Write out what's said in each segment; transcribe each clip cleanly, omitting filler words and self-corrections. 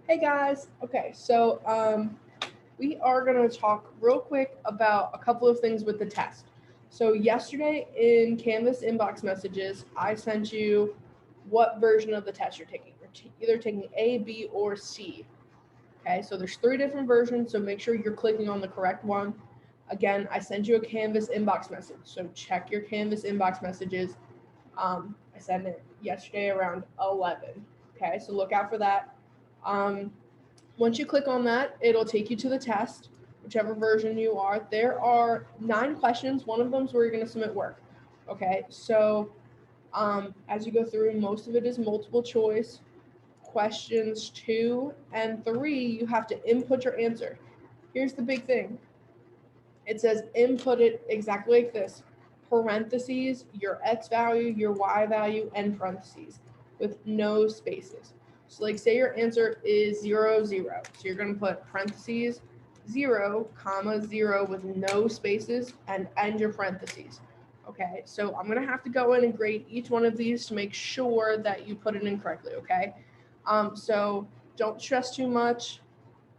Hey guys. Okay, so we are going to talk real quick about a couple of things with the test. So yesterday in Canvas inbox messages, I sent you what version of the test you're taking. You're either taking A, B, or C. Okay, so there's 3 different versions, so make sure you're clicking on the correct one. Again, I sent you a Canvas inbox message, so check your Canvas inbox messages. I sent it yesterday around 11. Okay, so look out for that. Once you click on that, it'll take you to the test, whichever version you are. There are 9 questions. One of them is where you're going to submit work. Okay, so as you go through, most of it is multiple choice. Questions 2 and 3, you have to input your answer. Here's the big thing. It says input it exactly like this. Parentheses, your X value, your Y value, and parentheses with no spaces. So like say your answer is 0, 0. So you're going to put parentheses 0, comma 0 with no spaces and end your parentheses. Okay, so I'm going to have to go in and grade each one of these to make sure that you put it in correctly, okay? So don't stress too much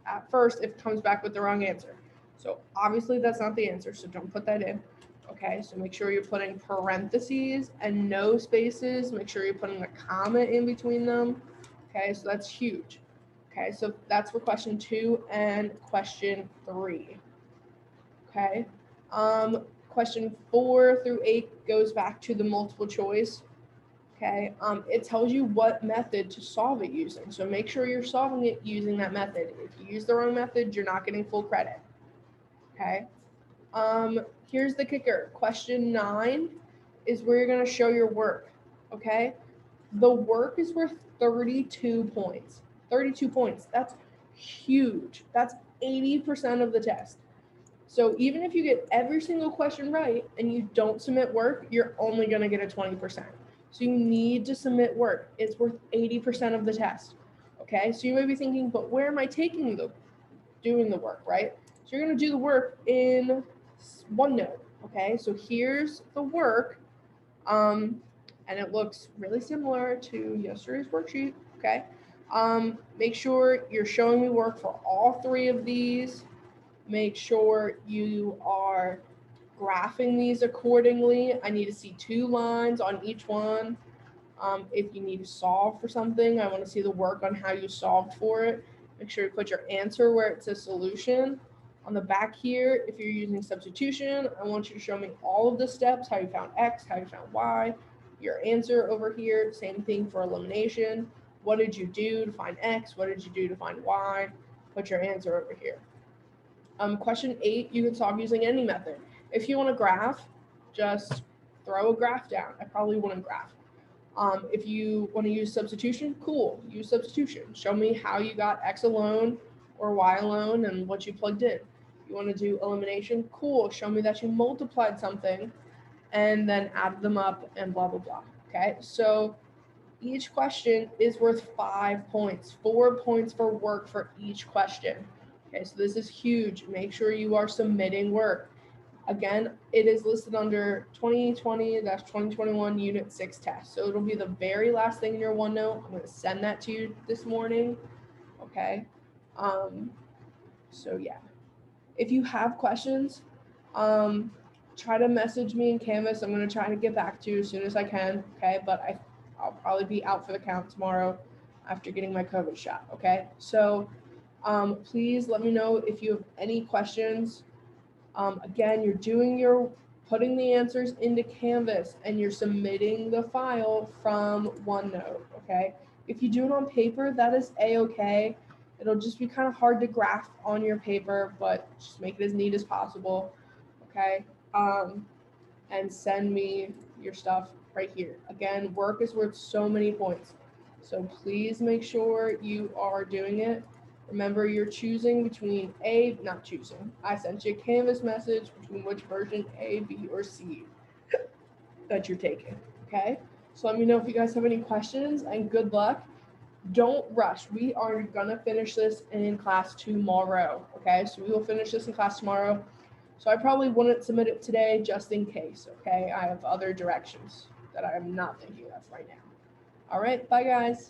at first if it comes back with the wrong answer. So obviously that's not the answer, so don't put that in. Okay, so make sure you're putting parentheses and no spaces. Make sure you're putting a comma in between them. Okay, so that's huge. Okay, so that's for question 2 and question 3. Okay, question 4 through 8 goes back to the multiple choice. Okay, it tells you what method to solve it using. So make sure you're solving it using that method. If you use the wrong method, you're not getting full credit. Okay, here's the kicker. Question 9 is where you're going to show your work. Okay, the work is worth 32 points. 32 points. That's huge. That's 80% of the test. So even if you get every single question right and you don't submit work, you're only going to get a 20%. So you need to submit work. It's worth 80% of the test. Okay, so you may be thinking, but where am I doing the work, right? So you're going to do the work in OneNote. Okay, so here's the work, and it looks really similar to yesterday's worksheet. Okay, make sure you're showing me work for all 3 of these. Make sure you are graphing these accordingly. I need to see 2 lines on each one. If you need to solve for something, I want to see the work on how you solved for it. Make sure you put your answer where it says solution. On the back here, if you're using substitution, I want you to show me all of the steps, how you found X, how you found Y, your answer over here. Same thing for elimination. What did you do to find X? What did you do to find Y? Put your answer over here. Question 8, you can solve using any method. If you want to graph, just throw a graph down. I probably wouldn't graph. If you want to use substitution, cool, use substitution. Show me how you got X alone or Y alone and what you plugged in. You want to do elimination, cool, show me that you multiplied something and then added them up and blah, blah, blah. Okay, so each question is worth 5 points, 4 points for work for each question. Okay, so this is huge. Make sure you are submitting work. Again, it is listed under 2020-2021 Unit 6 test. So it'll be the very last thing in your OneNote. I'm going to send that to you this morning. Okay. So yeah. If you have questions, try to message me in Canvas. I'm going to try to get back to you as soon as I can. Okay. But I'll probably be out for the count tomorrow after getting my COVID shot. Okay. So please let me know if you have any questions. Again, you're putting the answers into Canvas and you're submitting the file from OneNote, okay? If you do it on paper, that is A-okay. It'll just be kind of hard to graph on your paper, but just make it as neat as possible, okay? And send me your stuff right here. Again, work is worth so many points. So please make sure you are doing it. Remember, you're choosing between not choosing. I sent you a Canvas message between which version, A, B, or C, that you're taking, okay? So let me know if you guys have any questions, and good luck. Don't rush. We are gonna finish this in class tomorrow, okay? So we will finish this in class tomorrow. So I probably wouldn't submit it today just in case, okay? I have other directions that I'm not thinking of right now. All right, bye guys.